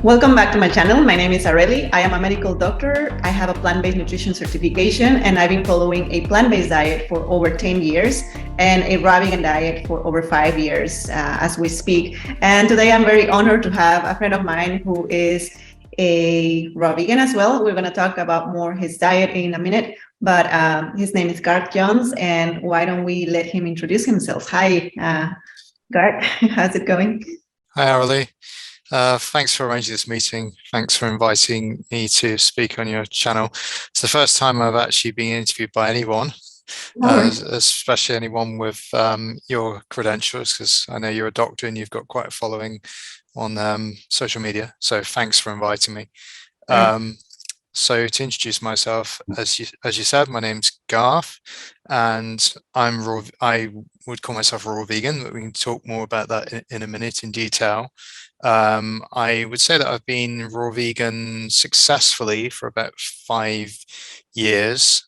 Welcome back to my channel. My name is Areli. I am a medical doctor. I have a plant-based nutrition certification, and I've been following a plant-based diet for over 10 years and a raw vegan diet for over 5 years as we speak. And today I'm very honored to have a friend of mine who is a raw vegan as well. We're going to talk about more his diet in a minute, but his name is Garth Jones, and why don't we let him introduce himself? Hi, Garth. How's it going? Hi, Areli. Thanks for arranging this meeting. Thanks for inviting me to speak on your channel. It's the first time I've actually been interviewed by anyone, especially anyone with your credentials, because I know you're a doctor and you've got quite a following on social media. So thanks for inviting me. So to introduce myself, as you said, my name's Garth, and I would call myself a raw vegan, but we can talk more about that in a minute in detail. I would say that I've been raw vegan successfully for about 5 years,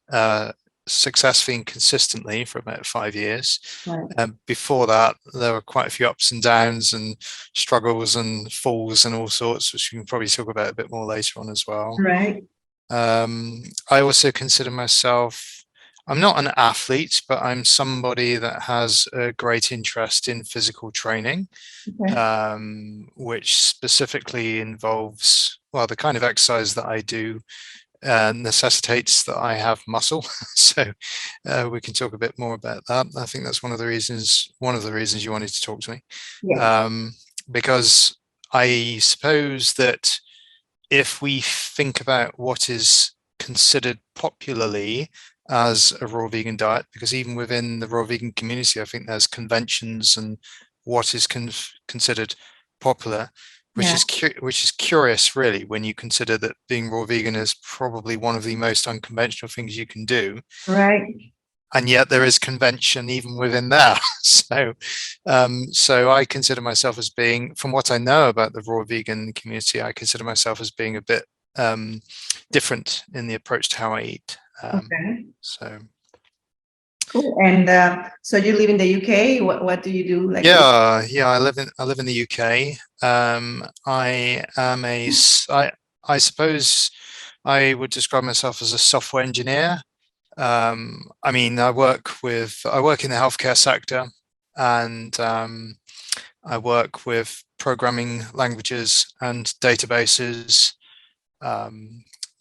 successfully and consistently for about 5 years. Right. Before that, there were quite a few ups and downs and struggles and falls and all sorts, which we can probably talk about a bit more later on as well. Right. I also consider myself, I'm not an athlete, but I'm somebody that has a great interest in physical training, which specifically involves, well, the kind of exercise that I do necessitates that I have muscle. So we can talk a bit more about that. I think that's one of the reasons you wanted to talk to me. Yeah. Because I suppose that if we think about what is considered popularly as a raw vegan diet, because even within the raw vegan community, I think there's conventions and what is considered popular, which is curious, really, when you consider that being raw vegan is probably one of the most unconventional things you can do. Right. And yet there is convention even within there. So I consider myself as being, from what I know about the raw vegan community, I consider myself as being a bit different in the approach to how I eat. So cool. And so you live in the UK. What do you do? I live in the UK. I am I suppose I would describe myself as a software engineer. I mean, I work in the healthcare sector, and I work with programming languages and databases.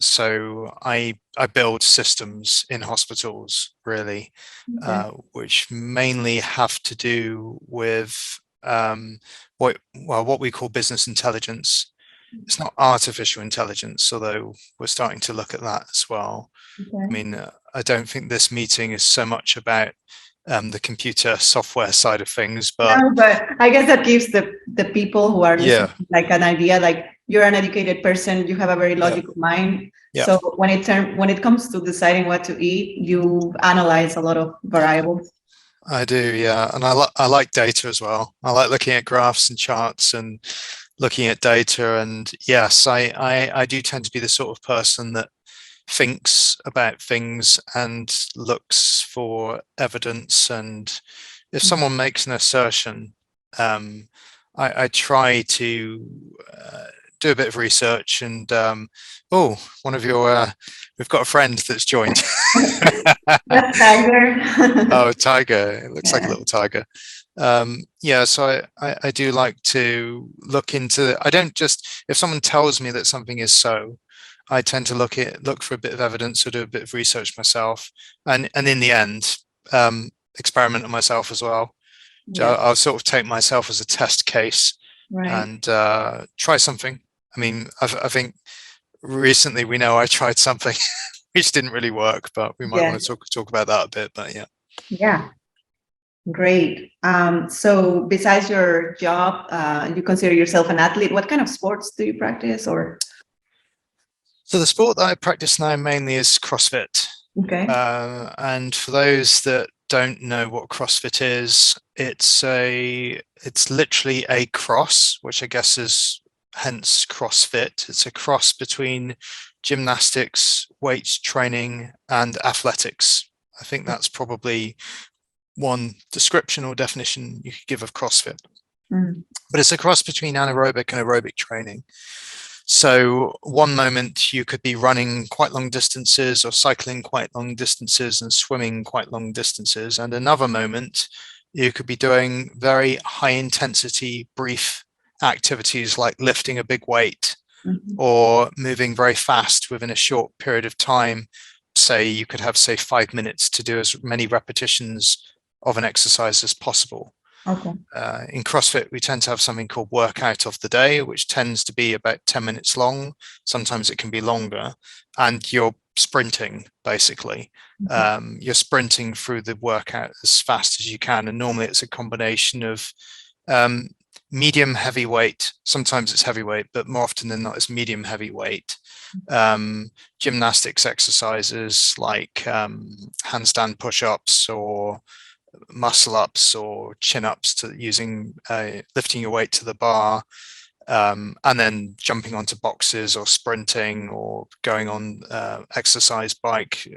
So I build systems in hospitals, really, which mainly have to do with what we call business intelligence. It's not artificial intelligence, although we're starting to look at that as well. I mean, I don't think this meeting is so much about the computer software side of things, but no, but I guess that gives the people who are listening like an idea. Like, you're an educated person, you have a very logical mind. So when it comes to deciding what to eat, you analyze a lot of variables. I do, yeah, and I like data as well. I like looking at graphs and charts and looking at data, and yes, I do tend to be the sort of person that thinks about things and looks for evidence. And if someone makes an assertion, I try to do a bit of research. And we've got a friend that's joined. That's Tiger. Oh, tiger! It looks like a little tiger. So I do like to look into. I don't just, if someone tells me that something is so, I tend to look for a bit of evidence or do a bit of research myself, and in the end, experiment on myself as well. So I'll sort of take myself as a test case and try something. I mean, I think recently we know I tried something which didn't really work, but we might want to talk about that a bit. But yeah. Great. So besides your job, you consider yourself an athlete. What kind of sports do you practice? Or so the sport that I practice now mainly is CrossFit. And for those that don't know what CrossFit is, it's literally a cross, which I guess is hence CrossFit. It's a cross between gymnastics, weight training, and athletics. I think that's probably one description or definition you could give of CrossFit. but it's a cross between anaerobic and aerobic training. So one moment you could be running quite long distances or cycling quite long distances and swimming quite long distances. And another moment you could be doing very high intensity, brief activities like lifting a big weight or moving very fast within a short period of time. Say you could have, say, 5 minutes to do as many repetitions of an exercise as possible. Okay. In CrossFit, we tend to have something called workout of the day, which tends to be about 10 minutes long. Sometimes it can be longer, and you're sprinting, basically. You're sprinting through the workout as fast as you can. And normally it's a combination of medium heavyweight. Sometimes it's heavyweight, but more often than not, it's medium heavyweight. Gymnastics exercises like handstand push-ups or muscle ups or chin ups, to using lifting your weight to the bar, and then jumping onto boxes or sprinting or going on exercise bike,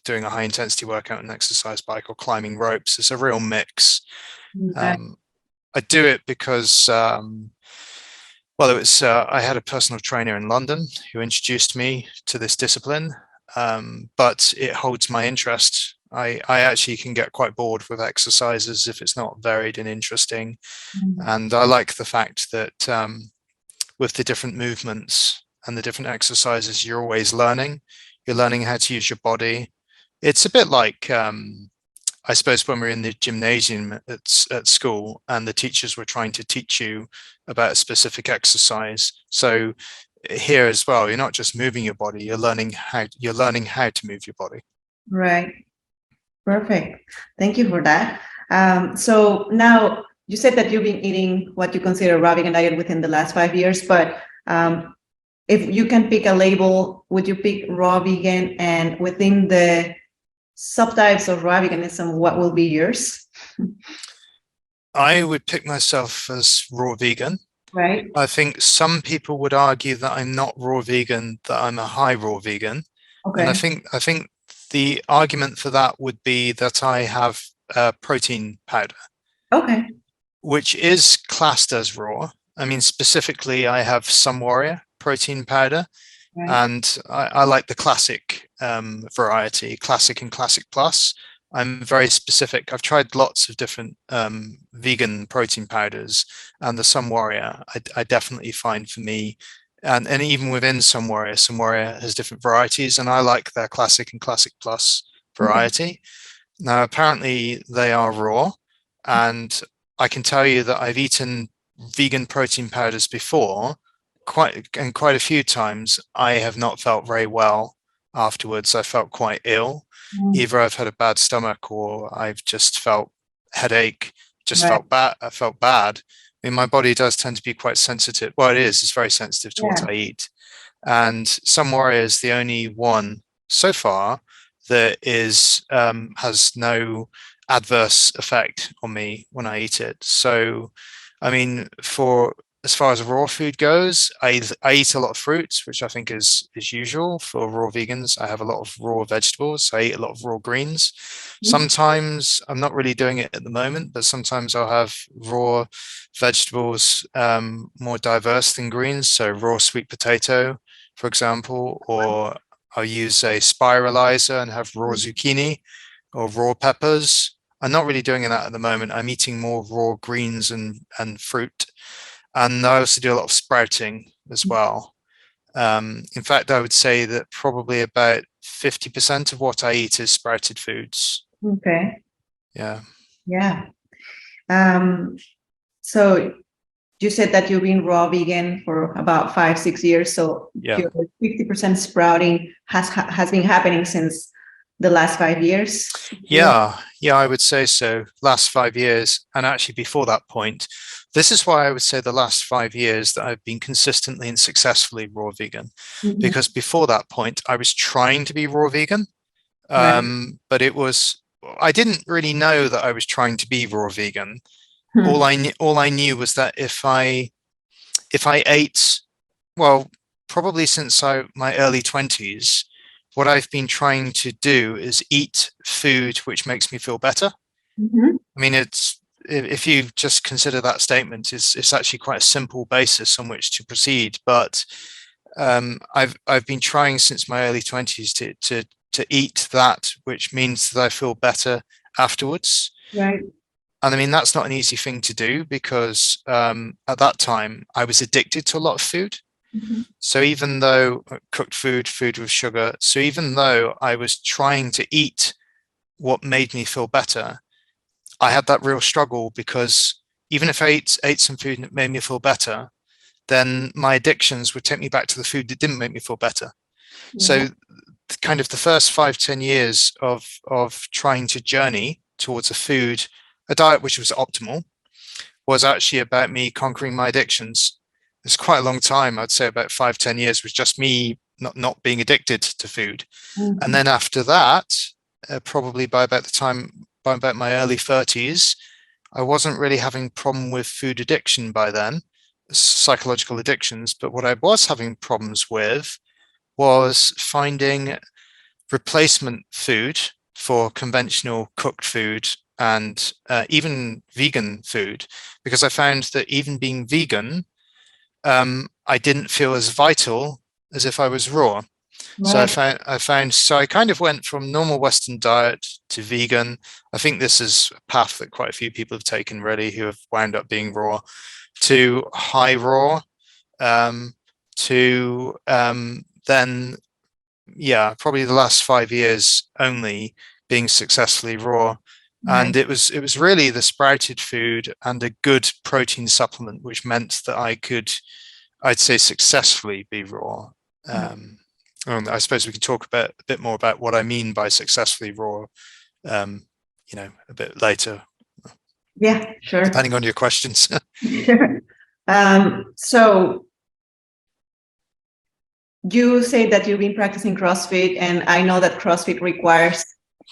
doing a high intensity workout on an exercise bike, or climbing ropes. It's a real mix. I do it because well, it was I had a personal trainer in London who introduced me to this discipline, but it holds my interest. I actually can get quite bored with exercises if it's not varied and interesting. And I like the fact that with the different movements and the different exercises, you're always learning. You're learning how to use your body. It's a bit like, I suppose, when we're in the gymnasium at school and the teachers were trying to teach you about a specific exercise. So here as well, you're not just moving your body, you're learning how to move your body. Right. Perfect. Thank you for that. So now you said that you've been eating what you consider raw vegan diet within the last 5 years, but if you can pick a label, would you pick raw vegan? And within the subtypes of raw veganism, what will be yours? I would pick myself as raw vegan. Right. I think some people would argue that I'm not raw vegan, that I'm a high raw vegan. Okay. And I think the argument for that would be that I have protein powder. Okay. Which is classed as raw. I mean, specifically, I have Sun Warrior protein powder, right. And I like the classic variety, classic and classic plus. I'm very specific. I've tried lots of different vegan protein powders, and the Sun Warrior, I definitely find for me, and even within Sun Warrior has different varieties, and I like their classic and classic plus variety. Now, apparently they are raw, and I can tell you that I've eaten vegan protein powders before, quite a few times. I have not felt very well afterwards. I felt quite ill. Either I've had a bad stomach or I've just felt headache, felt bad. I felt bad. I mean, my body does tend to be quite sensitive. Well, it's very sensitive to what I eat. And Sun Warrior is the only one so far that has no adverse effect on me when I eat it. So, I mean, as far as raw food goes, I eat a lot of fruits, which I think is usual for raw vegans. I have a lot of raw vegetables. I eat a lot of raw greens. Sometimes, I'm not really doing it at the moment, but sometimes I'll have raw vegetables more diverse than greens. So raw sweet potato, for example, or I'll use a spiralizer and have raw zucchini or raw peppers. I'm not really doing that at the moment. I'm eating more raw greens and fruit. And I also do a lot of sprouting as well. In fact, I would say that probably about 50% of what I eat is sprouted foods. Okay. Yeah. Yeah. So you said that you've been raw vegan for about 5-6 years. So your 50% sprouting has been happening since the last 5 years. Yeah, I would say so. Last 5 years, and actually before that point. This is why I would say the last 5 years that I've been consistently and successfully raw vegan, because before that point I was trying to be raw vegan, but I didn't really know that I was trying to be raw vegan. All I knew was that if I ate, well, probably since my early 20s, what I've been trying to do is eat food which makes me feel better. I mean, if you just consider that statement, it's actually quite a simple basis on which to proceed. But I've been trying since my early 20s to eat that which means that I feel better afterwards. Right. And I mean, that's not an easy thing to do because at that time I was addicted to a lot of food. Mm-hmm. So even though cooked food with sugar, so even though I was trying to eat what made me feel better, I had that real struggle because even if I ate some food and it made me feel better, then my addictions would take me back to the food that didn't make me feel better. Yeah. So kind of the first 5-10 years of trying to journey towards a diet which was optimal, was actually about me conquering my addictions. It's quite a long time. I'd say about 5-10 years was just me not being addicted to food. Mm-hmm. And then after that, probably by about my early 30s, I wasn't really having a problem with food addiction by then, psychological addictions. But what I was having problems with was finding replacement food for conventional cooked food and even vegan food, because I found that even being vegan, I didn't feel as vital as if I was raw. Right. So I kind of went from normal Western diet to vegan. I think this is a path that quite a few people have taken really, who have wound up being raw, to high raw, to then, yeah, probably the last 5 years only being successfully raw. Right. And it was really the sprouted food and a good protein supplement, which meant that I'd say successfully be raw. I suppose we can talk a bit more about what I mean by successfully raw, a bit later. Yeah, sure. Depending on your questions. Sure. So you say that you've been practicing CrossFit, and I know that CrossFit requires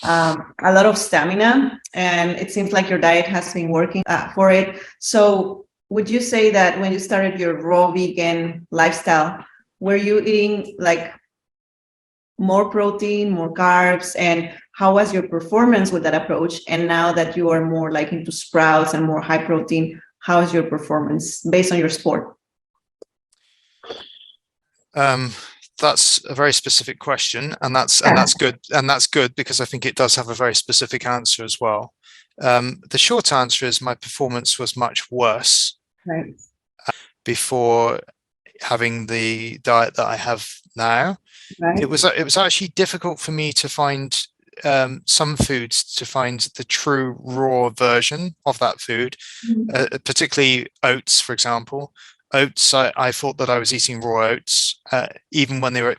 a lot of stamina, and it seems like your diet has been working for it. So would you say that when you started your raw vegan lifestyle, were you eating like more protein, more carbs, and how was your performance with that approach? And now that you are more like into sprouts and more high protein, how is your performance based on your sport? That's a very specific question, and that's good, because I think it does have a very specific answer as well. The short answer is my performance was much worse Right. before having the diet that I have now. Right. It was actually difficult for me to find some foods, to find the true raw version of that food, particularly oats, for example. Oats, I thought that I was eating raw oats, even when they were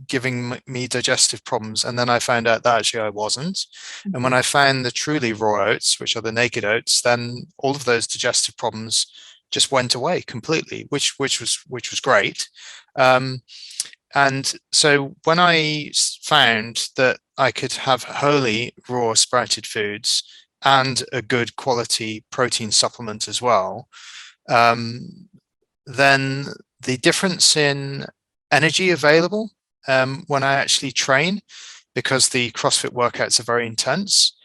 giving me digestive problems. And then I found out that actually I wasn't. And when I found the truly raw oats, which are the naked oats, then all of those digestive problems just went away completely, which was great. And so when I found that I could have wholly raw sprouted foods and a good quality protein supplement as well, then the difference in energy available when I actually train, because the CrossFit workouts are very intense,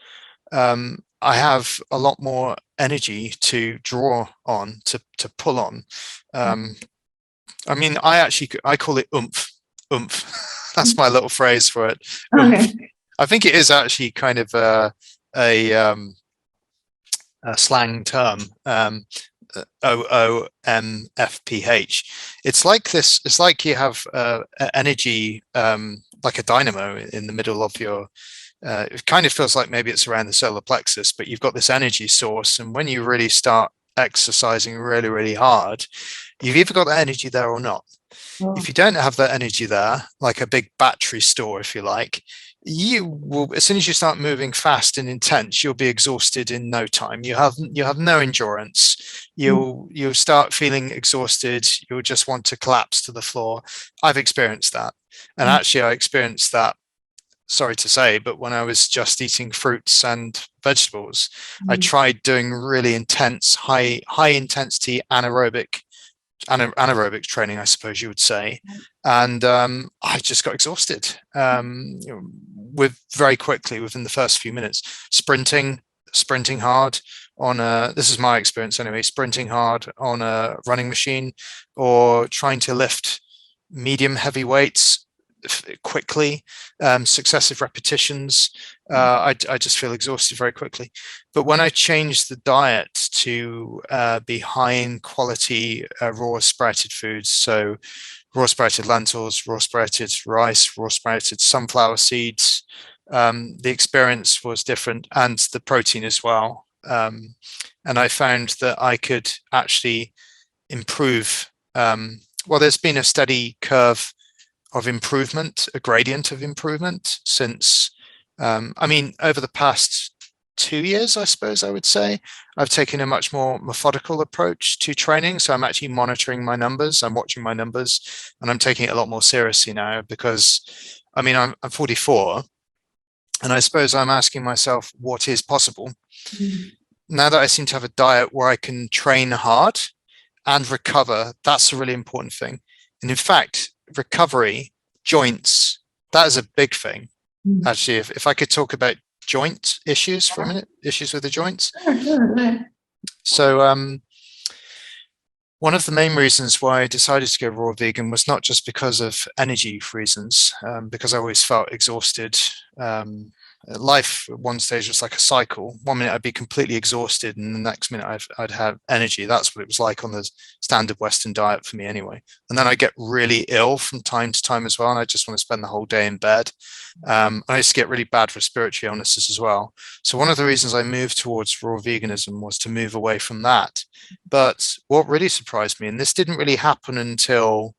I have a lot more energy to draw on, to pull on. I mean, I call it oomph. That's my little phrase for it. Okay. I think it is actually kind of a slang term. OOMFPH. It's like this. It's like you have energy, like a dynamo in the middle of your. It kind of feels like maybe it's around the solar plexus, but you've got this energy source, and when you really start exercising really, really hard, you've either got that energy there or not. If you don't have that energy there, like a big battery store, if you like, you will, as soon as you start moving fast and intense, you'll be exhausted in no time. You have no endurance. You'll start feeling exhausted. You'll just want to collapse to the floor. I've experienced that. And actually I experienced that, sorry to say, but when I was just eating fruits and vegetables, I tried doing really intense, high intensity anaerobic training, I suppose you would say, and I just got exhausted with very quickly within the first few minutes. Sprinting hard on this is my experience anyway, sprinting hard on a running machine, or trying to lift medium heavy weights quickly, successive repetitions, I just feel exhausted very quickly. But when I changed the diet to be high in quality raw sprouted foods, so raw sprouted lentils, raw sprouted rice, raw sprouted sunflower seeds, the experience was different, and the protein as well. And I found that I could actually improve. Well, there's been a steady curve of improvement, a gradient of improvement since, I mean, over the past 2 years, I suppose I would say, I've taken a much more methodical approach to training. So I'm actually monitoring my numbers, I'm watching my numbers, and I'm taking it a lot more seriously now because, I mean, I'm 44, and I suppose I'm asking myself what is possible. Now that I seem to have a diet where I can train hard and recover, that's a really important thing. And in fact, recovery, joints, that is a big thing. Actually, if I could talk about joint issues for a minute, issues with the joints. So one of the main reasons why I decided to go raw vegan was not just because of energy reasons, because I always felt exhausted. Life at one stage was like a cycle. 1 minute I'd be completely exhausted, and the next minute I'd have energy. That's what it was like on the standard Western diet for me anyway. And then I get really ill from time to time as well, and I just want to spend the whole day in bed. I used to get really bad respiratory illnesses as well. So one of the reasons I moved towards raw veganism was to move away from that. But what really surprised me, and this didn't really happen until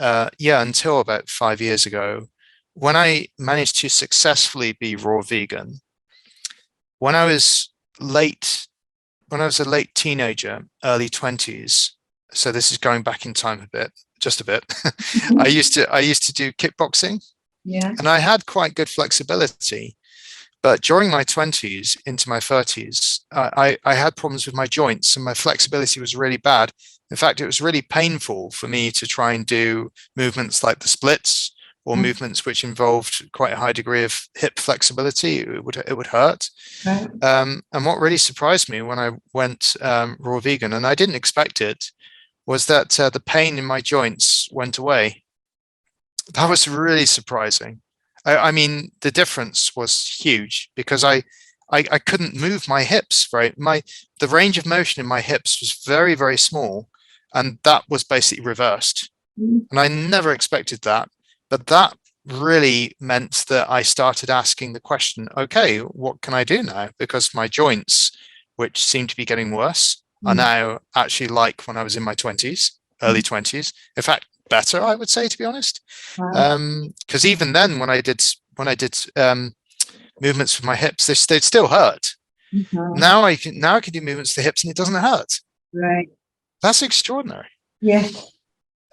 until about 5 years ago, when I managed to successfully be raw vegan, when I was a late teenager, early 20s, so this is going back in time a bit, just a bit. I used to do kickboxing, and I had quite good flexibility. But during my 20s into my 30s, I had problems with my joints, and my flexibility was really bad. In fact, it was really painful for me to try and do movements like the splits, or movements which involved quite a high degree of hip flexibility. It would hurt. Right. And what really surprised me when I went raw vegan, and I didn't expect it, was that the pain in my joints went away. That was really surprising. I mean, the difference was huge because I couldn't move my hips. The range of motion in my hips was very, very small, and that was basically reversed. And I never expected that. But that really meant that I started asking the question, okay, what can I do now? Because my joints, which seem to be getting worse, are now actually like when I was in my 20s, early 20s. In fact, better, I would say, to be honest. Because even then, when I did movements with my hips, they'd still hurt. Now I can do movements to the hips and it doesn't hurt. Right. That's extraordinary. Yeah.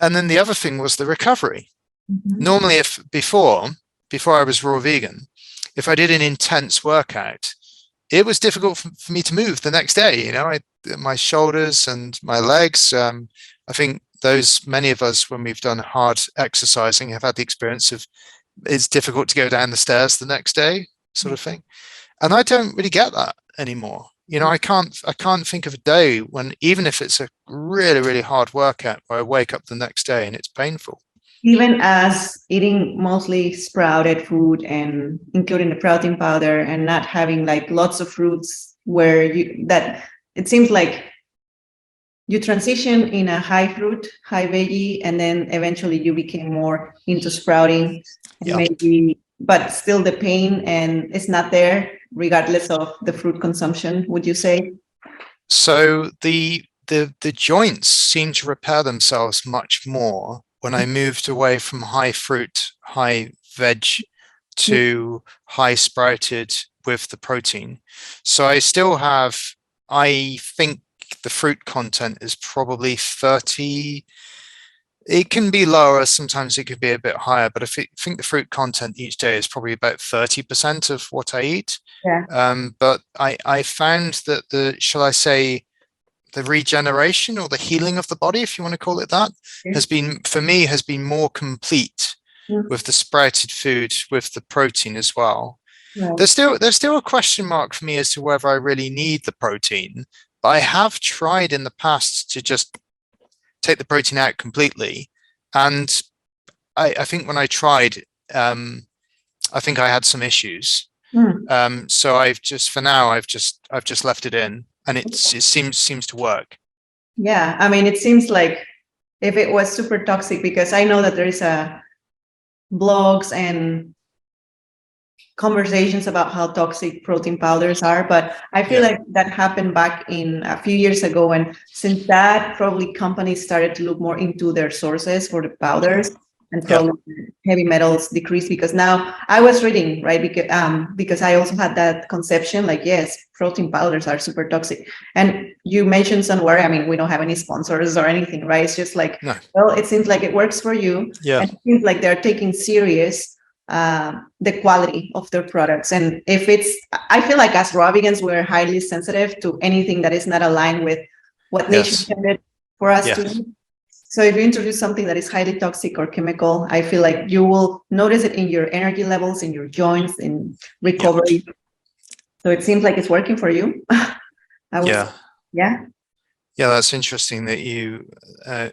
And then the other thing was the recovery. Normally, if before I was raw vegan, if I did an intense workout, it was difficult for me to move the next day. You know, my shoulders and my legs. I think many of us, when we've done hard exercising, have had the experience of it's difficult to go down the stairs the next day, sort of thing. And I don't really get that anymore. You know, I can't think of a day when, even if it's a really, really hard workout, where I wake up the next day and it's painful. Even as eating mostly sprouted food and including the protein powder and not having like lots of fruits, where it seems like you transition in a high fruit, high veggie, and then eventually you became more into sprouting, and maybe, but still the pain and it's not there regardless of the fruit consumption, would you say? So the joints seem to repair themselves much more when I moved away from high fruit, high veg to high sprouted with the protein. So I still have, I think the fruit content is probably 30. It can be lower, sometimes it could be a bit higher, but I think the fruit content each day is probably about 30% of what I eat. But I found that shall I say, the regeneration or the healing of the body, if you want to call it that, has been more complete with the sprouted food, with the protein as well. Right. There's still a question mark for me as to whether I really need the protein. But I have tried in the past to just take the protein out completely, and I think when I tried, I think I had some issues. Hmm. So for now I've just left it in, and it seems to work. Yeah, I mean, it seems like if it was super toxic, because I know that there is a blogs and conversations about how toxic protein powders are, but I feel Yeah, like that happened back in a few years ago, and since that, probably companies started to look more into their sources for the powders, and yeah, probably heavy metals decreased, because now I was reading, right, because I also had that conception, like, yes, protein powders are super toxic. And you mentioned somewhere, I mean, we don't have any sponsors or anything, right? It's just like, no, well, it seems like it works for you, yeah, and it seems like they're taking serious the quality of their products. And if it's, I feel like as raw vegans, we're highly sensitive to anything that is not aligned with what nature yes, intended for us to yes, eat. So if you introduce something that is highly toxic or chemical, I feel like you will notice it in your energy levels, in your joints, in yeah, recovery. So it seems like it's working for you. I was, yeah. yeah. Yeah, that's interesting that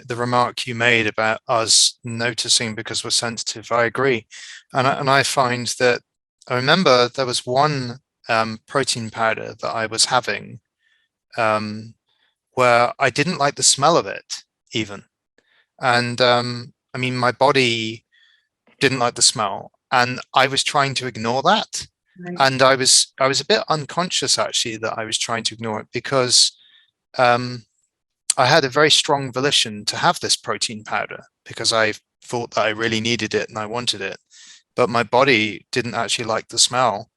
the remark you made about us noticing because we're sensitive. I agree, and I find that I remember there was one protein powder that I was having um, where I didn't like the smell of it even, and I mean my body didn't like the smell, and I was trying to ignore that, Right. and I was a bit unconscious actually that I was trying to ignore it because. Um, I had a very strong volition to have this protein powder because I thought that I really needed it and I wanted it, but my body didn't actually like the smell.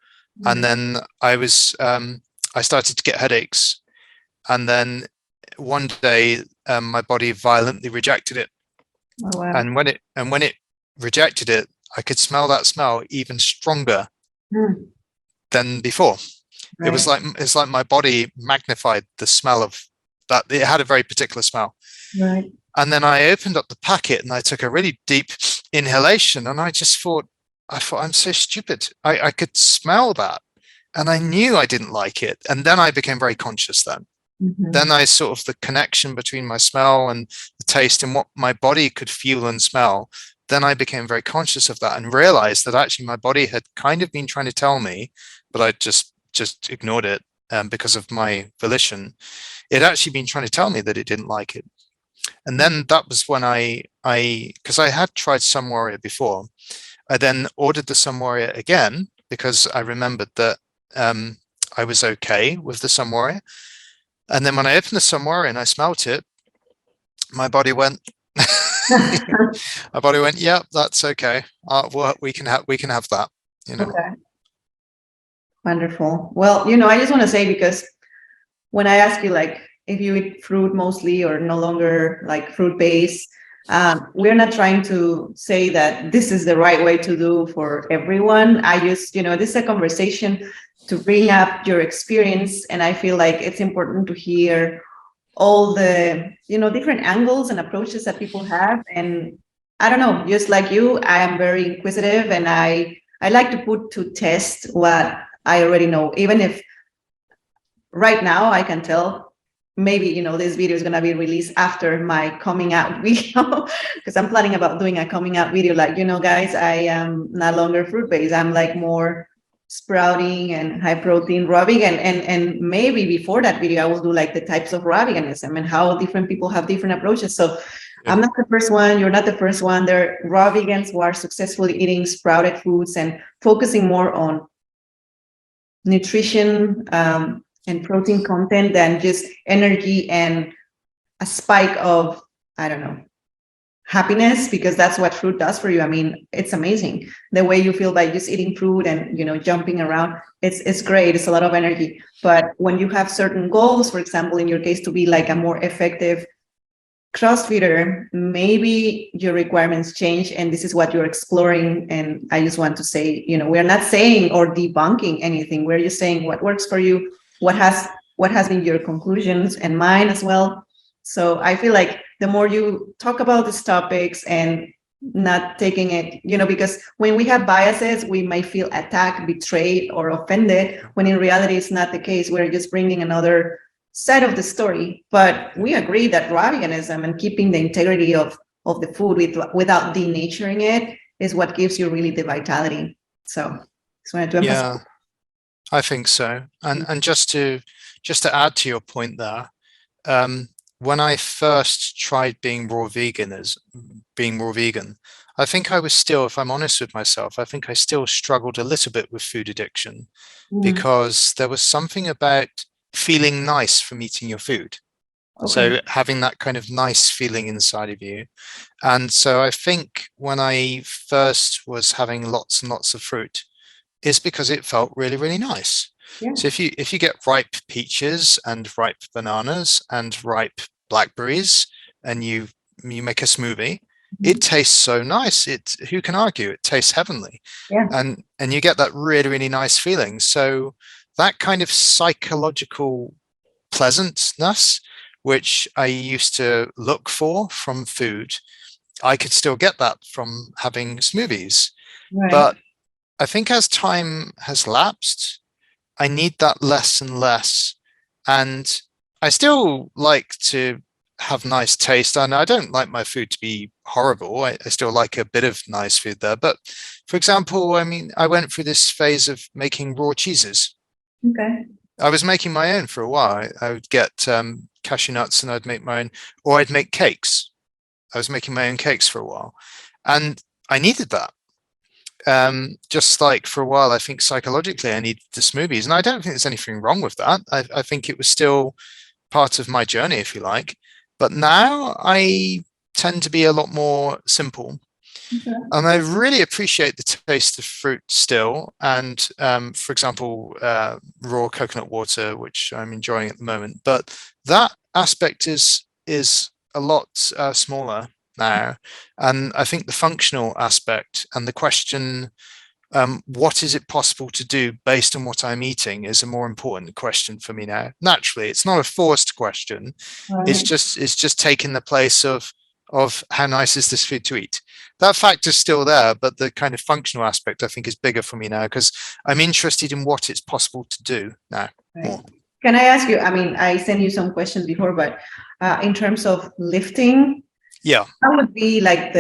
And Right. then I started to get headaches, and then one day my body violently rejected it, Oh, wow. and when it rejected it, I could smell that smell even stronger Hmm. than before. Right. It's like my body magnified the smell of that. It had a very particular smell. Right. And then I opened up the packet and I took a really deep inhalation, and I thought, I'm so stupid. I could smell that and I knew I didn't like it. And then I became very conscious then. Mhm. Then I sort of the connection between my smell and the taste and what my body could feel and smell. Then I became very conscious of that and realized that actually my body had kind of been trying to tell me, but I just ignored it because of my volition. It had actually been trying to tell me that it didn't like it. And then that was when because I had tried Sun Warrior before. I then ordered the Sun Warrior again because I remembered that I was okay with the Sun Warrior. And then when I opened the Sun Warrior and I smelt it, my body went, my body went, yeah, that's okay. Well, we can have that, you know. Okay. Wonderful. Well, I just want to say, because when I ask you, like, if you eat fruit mostly or no longer like fruit based, we're not trying to say that this is the right way to do for everyone. I just, this is a conversation to bring up your experience. And I feel like it's important to hear all the, different angles and approaches that people have. And I don't know, just like you, I am very inquisitive, and I like to put to test what I already know, even if right now I can tell maybe this video is going to be released after my coming out video, because I'm planning about doing a coming out video, like, guys, I am no longer fruit based, I'm like more sprouting and high protein raw vegan, and maybe before that video I will do like the types of raw veganism and how different people have different approaches. So Yeah, I'm not the first one, you're not the first one. There are raw vegans who are successfully eating sprouted foods and focusing more on nutrition and protein content than just energy and a spike of, I don't know, happiness, because that's what fruit does for you. I mean, it's amazing the way you feel by just eating fruit and jumping around. It's great. It's a lot of energy. But when you have certain goals, for example, in your case, to be like a more effective CrossFitter, maybe your requirements change, and this is what you're exploring. And I just want to say, we're not saying or debunking anything. We're just saying what works for you, what has been your conclusions and mine as well. So I feel like the more you talk about these topics and not taking it, because when we have biases, we might feel attacked, betrayed, or offended, when in reality it's not the case. We're just bringing another side of the story. But we agree that raw veganism and keeping the integrity of the food without denaturing it is what gives you really the vitality. So just wanted to emphasize. Yeah, I think so. And just to add to your point there, when I first tried being raw vegan, I think I was still, if I'm honest with myself, I think I still struggled a little bit with food addiction because there was something about feeling nice from eating your food. Okay. So having that kind of nice feeling inside of you. And so I think when I first was having lots and lots of fruit, is because it felt really, really nice. Yeah. So if you get ripe peaches and ripe bananas and ripe blackberries and you make a smoothie, it tastes so nice. Who can argue? It tastes heavenly. Yeah. And you get that really, really nice feeling. So that kind of psychological pleasantness, which I used to look for from food, I could still get that from having smoothies. Right. But I think as time has lapsed, I need that less and less. And I still like to have nice taste. And I don't like my food to be horrible. I still like a bit of nice food there. But for example, I mean, I went through this phase of making raw cheeses. Okay. I was making my own for a while. I would get cashew nuts and I'd make my own, or I'd make cakes. I was making my own cakes for a while. And I needed that. Just like for a while, I think psychologically I needed the smoothies, and I don't think there's anything wrong with that. I think it was still part of my journey, if you like. But now I tend to be a lot more simple. Okay. And I really appreciate the taste of fruit still. And for example, raw coconut water, which I'm enjoying at the moment. But that aspect is a lot smaller now. And I think the functional aspect and the question, what is it possible to do based on what I'm eating, is a more important question for me now. Naturally, it's not a forced question. Right. It's just taking the place of how nice is this food to eat. That fact is still there, but the kind of functional aspect I think is bigger for me now because I'm interested in what it's possible to do now. Right. More. Can I ask you, I mean, I sent you some questions before, but in terms of lifting, yeah, what would be like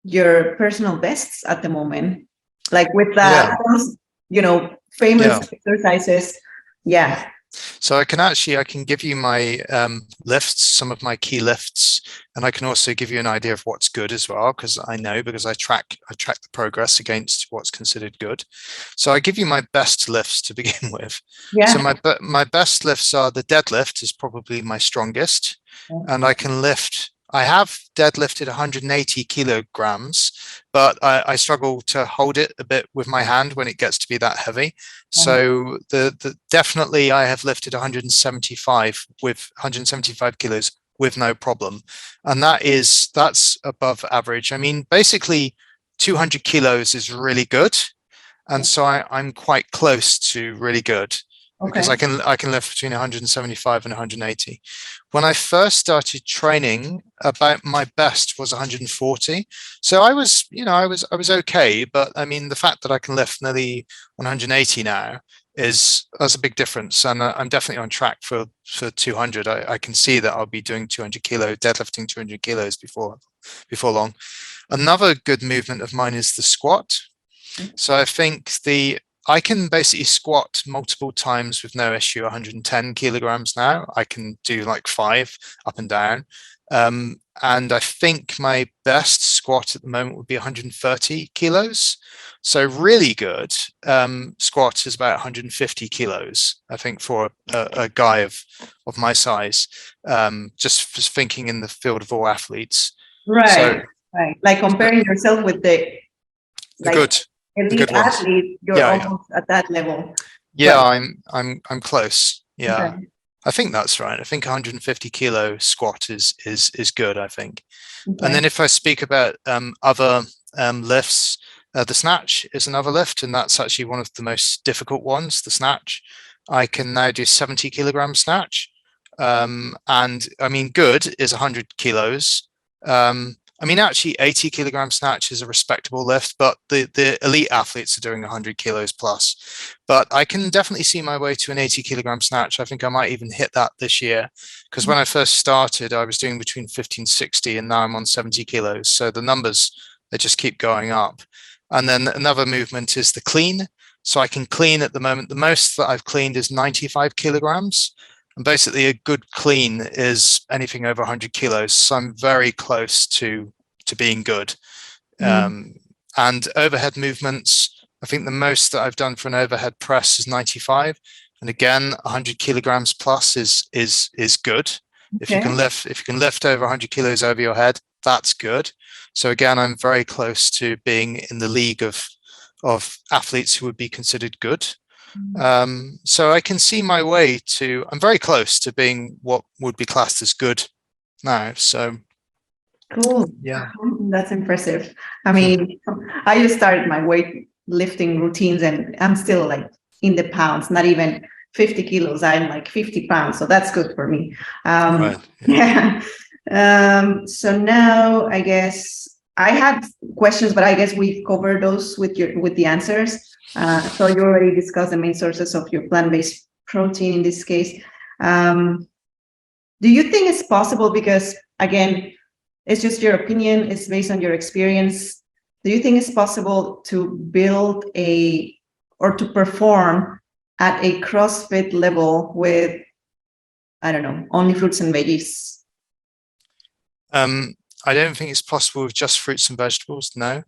your personal bests at the moment? Like with famous exercises. Yeah. So I can give you my lifts, some of my key lifts, and I can also give you an idea of what's good as well, because I track the progress against what's considered good. So I give you my best lifts to begin with. Yeah. So my best lifts are the deadlift is probably my strongest, and I have deadlifted 180 kilograms, but I struggle to hold it a bit with my hand when it gets to be that heavy. So definitely I have lifted 175 kilos with no problem. And that's above average. I mean, basically 200 kilos is really good. And so I'm quite close to really good. Because I can lift between 175 and 180. When I first started training, about my best was 140. So I was okay, but I mean the fact that I can lift nearly 180 now that's a big difference, and I'm definitely on track for 200. I can see that I'll be doing 200 kilo deadlifting 200 kilos before long. Another good movement of mine is the squat. So I think I can basically squat multiple times with no issue, 110 kilograms now. I can do like 5 up and down. And I think my best squat at the moment would be 130 kilos. So really good. Squat is about 150 kilos, I think, for a guy of my size, just thinking in the field of all athletes. Right. So, right. Like comparing yourself with the good. elite athlete, you're almost at that level. Yeah, I'm close. Yeah. Okay. I think that's right. I think 150 kilo squat is good, I think. Okay. And then if I speak about other lifts, the snatch is another lift, and that's actually one of the most difficult ones, the snatch. I can now do 70 kilogram snatch. And I mean, good is 100 kilos. I mean, actually 80 kilogram snatch is a respectable lift, but the elite athletes are doing 100 kilos plus. But I can definitely see my way to an 80 kilogram snatch. I think I might even hit that this year, because when I first started, I was doing between 50 and 60, and now I'm on 70 kilos. So the numbers, they just keep going up. And then another movement is the clean. So I can clean at the moment. The most that I've cleaned is 95 kilograms. And basically a good clean is anything over 100 kilos. So I'm very close to being good. And overhead movements, I think the most that I've done for an overhead press is 95. And again, 100 kilograms plus is good. Okay. If you can lift over 100 kilos over your head, that's good. So again, I'm very close to being in the league of athletes who would be considered good. So I can see my way to, I'm very close to being what would be classed as good now. So cool. Yeah, that's impressive. I mean, I just started my weight lifting routines and I'm still like in the pounds, not even 50 kilos. I'm like 50 pounds. So that's good for me. Right. Yeah. So now I guess I had questions, but I guess we've covered those with the answers. So you already discussed the main sources of your plant-based protein in this case. Do you think it's possible, because again, it's just your opinion, it's based on your experience. Do you think it's possible to build or to perform at a CrossFit level with, I don't know, only fruits and veggies? I don't think it's possible with just fruits and vegetables, no.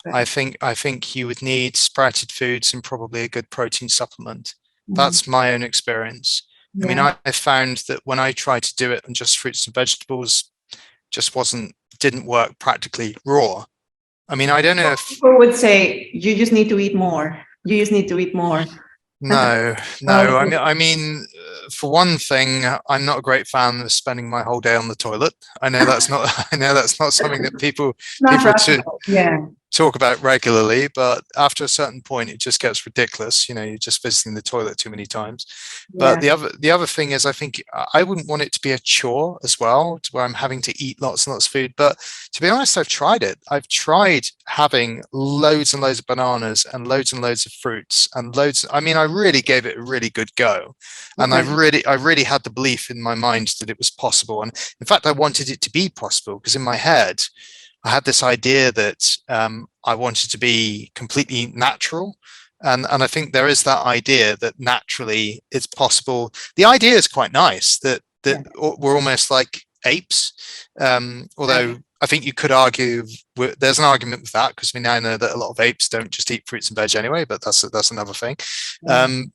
Right. I think you would need sprouted foods and probably a good protein supplement. That's my own experience. Yeah. I mean, I found that when I tried to do it on just fruits and vegetables, just didn't work practically raw. I mean, I don't know if people would say you just need to eat more. You just need to eat more. No. I mean, for one thing, I'm not a great fan of spending my whole day on the toilet. I know that's not something that people should talk about regularly, but after a certain point, it just gets ridiculous. You know, you're just visiting the toilet too many times. Yeah. But the other thing is, I think I wouldn't want it to be a chore as well, to where I'm having to eat lots and lots of food. But to be honest, I've tried it. I've tried having loads and loads of bananas and loads of fruits and loads. I mean, I really gave it a really good go, and I really had the belief in my mind that it was possible. And in fact, I wanted it to be possible, because in my head, I had this idea that I wanted to be completely natural. And I think there is that idea that naturally it's possible. The idea is quite nice that we're almost like apes. Although I think you could argue there's an argument with that, because we now know that a lot of apes don't just eat fruits and veg anyway, but that's another thing. The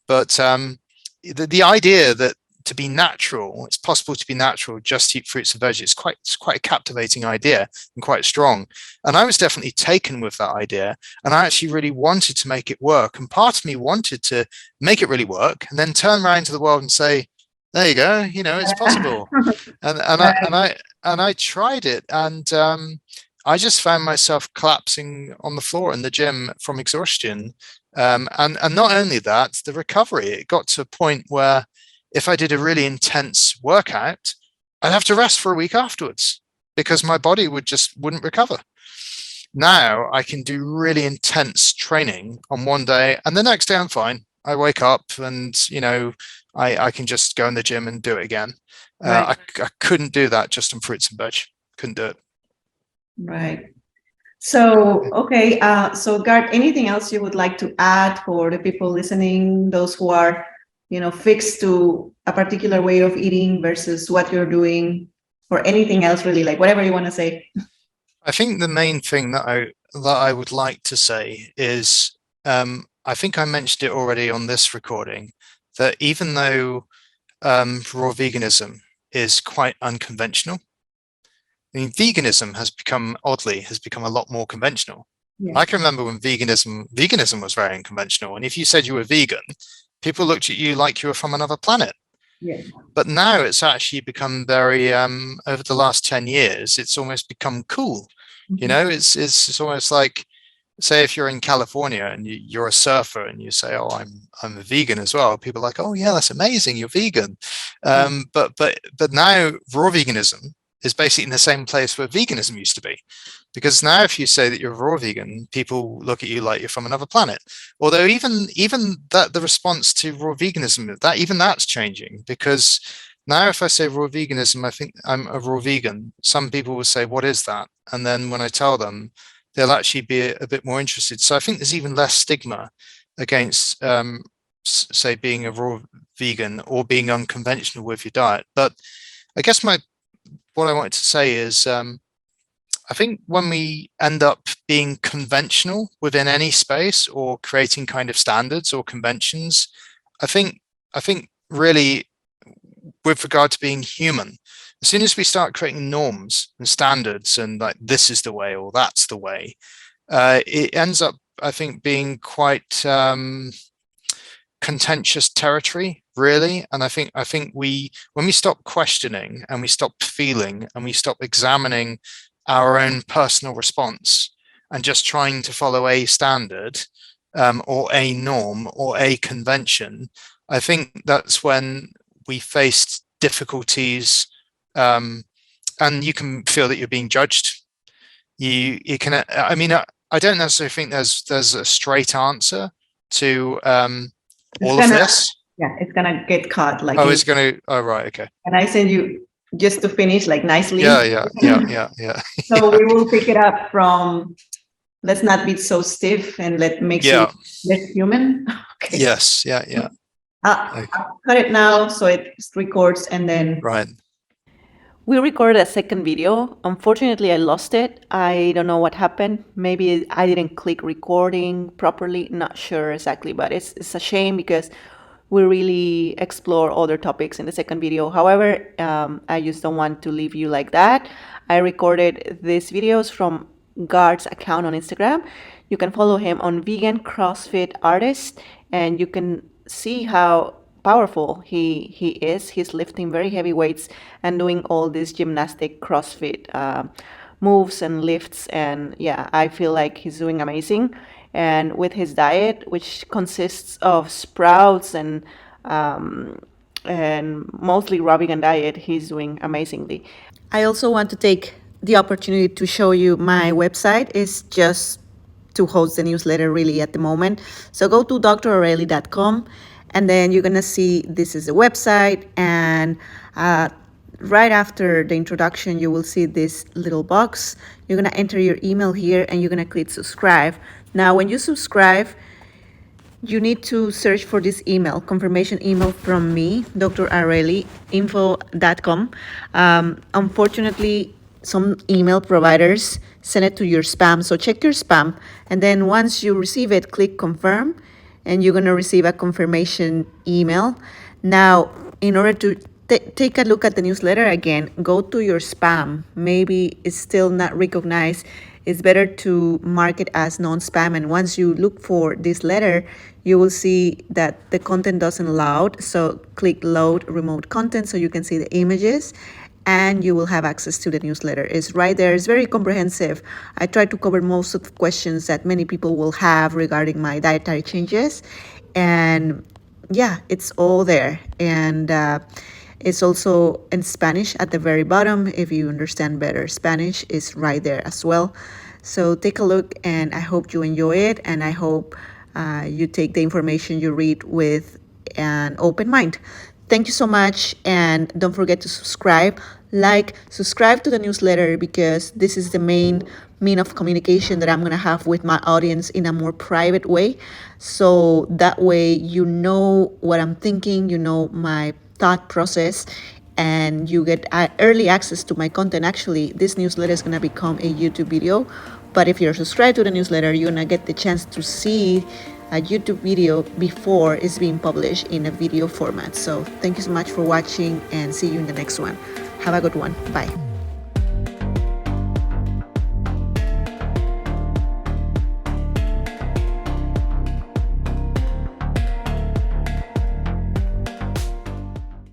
idea that to be natural, it's possible to be natural, just eat fruits and veg, it's quite a captivating idea and quite strong. And I was definitely taken with that idea, and I actually really wanted to make it work. And part of me wanted to make it really work and then turn around to the world and say, there you go, you know, it's possible. And I tried it, and I just found myself collapsing on the floor in the gym from exhaustion. And not only that, the recovery, it got to a point where if I did a really intense workout, I'd have to rest for a week afterwards, because my body wouldn't recover. Now I can do really intense training on one day, and the next day I'm fine. I wake up and, you know, I can just go in the gym and do it again. Right. I couldn't do that just on fruits and veg. Couldn't do it. Right. So, okay. So Gart, anything else you would like to add for the people listening, those who are, you know, fixed to a particular way of eating versus what you're doing, or anything else really, like whatever you want to say? I think the main thing that I would like to say is, I think I mentioned it already on this recording, that even though raw veganism is quite unconventional, I mean, veganism has become a lot more conventional. Yeah. I can remember when veganism was very unconventional, and if you said you were vegan, people looked at you like you were from another planet. Yeah. But now it's actually become very, over the last 10 years, it's almost become cool. Mm-hmm. You know, it's almost like, say if you're in California and you're a surfer and you say, oh, I'm a vegan as well. People are like, oh yeah, that's amazing, you're vegan. But now raw veganism is basically in the same place where veganism used to be. Because now if you say that you're a raw vegan, people look at you like you're from another planet. Although even that the response to raw veganism, that's changing, because now if I say raw veganism, I think I'm a raw vegan. Some people will say, what is that? And then when I tell them, they'll actually be a bit more interested. So I think there's even less stigma against say being a raw vegan or being unconventional with your diet. But I guess what I wanted to say is I think when we end up being conventional within any space or creating kind of standards or conventions, I think really with regard to being human, as soon as we start creating norms and standards and like this is the way or that's the way, it ends up, I think, being quite contentious territory, really. And I think when we stop questioning and we stop feeling and we stop examining our own personal response and just trying to follow a standard or a norm or a convention, I think that's when we face difficulties, and you can feel that you're being judged. You can, I mean, I don't necessarily think there's a straight answer to all of this. Yeah, it's gonna get caught. Like, it's gonna. Oh, right, okay. And I send you just to finish, like, nicely. Yeah. So we will pick it up from. Let's not be so stiff, and make it less human. Okay. Yes. Yeah. I'll cut it now so it records, and then. Right. We recorded a second video. Unfortunately, I lost it. I don't know what happened. Maybe I didn't click recording properly. Not sure exactly, but it's a shame because we really explore other topics in the second video. However, I just don't want to leave you like that. I recorded these videos from Guard's account on Instagram. You can follow him on Vegan CrossFit Artist, and you can see how powerful he is. He's lifting very heavy weights and doing all these gymnastic CrossFit moves and lifts, and yeah, I feel like he's doing amazing. And with his diet, which consists of sprouts and mostly raw vegan diet, he's doing amazingly. I also want to take the opportunity to show you my website. It's just to host the newsletter really at the moment. So go to drareli.com, and then you're gonna see this is the website, and right after the introduction, you will see this little box. You're gonna enter your email here, and you're gonna click subscribe. Now, when you subscribe, you need to search for this email, confirmation email from me, Dr. Areli, info.com. Unfortunately, some email providers send it to your spam, so check your spam. And then once you receive it, click confirm, and you're gonna receive a confirmation email. Now, in order to take a look at the newsletter again, go to your spam. Maybe it's still not recognized. It's better to mark it as non-spam, and once you look for this letter, you will see that the content doesn't load. So click load remote content so you can see the images, and you will have access to the newsletter. It's right there. It's very comprehensive. I try to cover most of the questions that many people will have regarding my dietary changes, and yeah, it's all there. And it's also in Spanish at the very bottom. If you understand better Spanish, is right there as well. So take a look, and I hope you enjoy it, and I hope you take the information you read with an open mind. Thank you so much, and don't forget to subscribe. Subscribe to the newsletter, because this is the main mean of communication that I'm going to have with my audience in a more private way. So that way you know what I'm thinking, you know my thought process, and you get early access to my content. Actually, this newsletter is going to become a YouTube video, but if you're subscribed to the newsletter, you're going to get the chance to see a YouTube video before it's being published in a video format. So thank you so much for watching, and see you in the next one. Have a good one. Bye.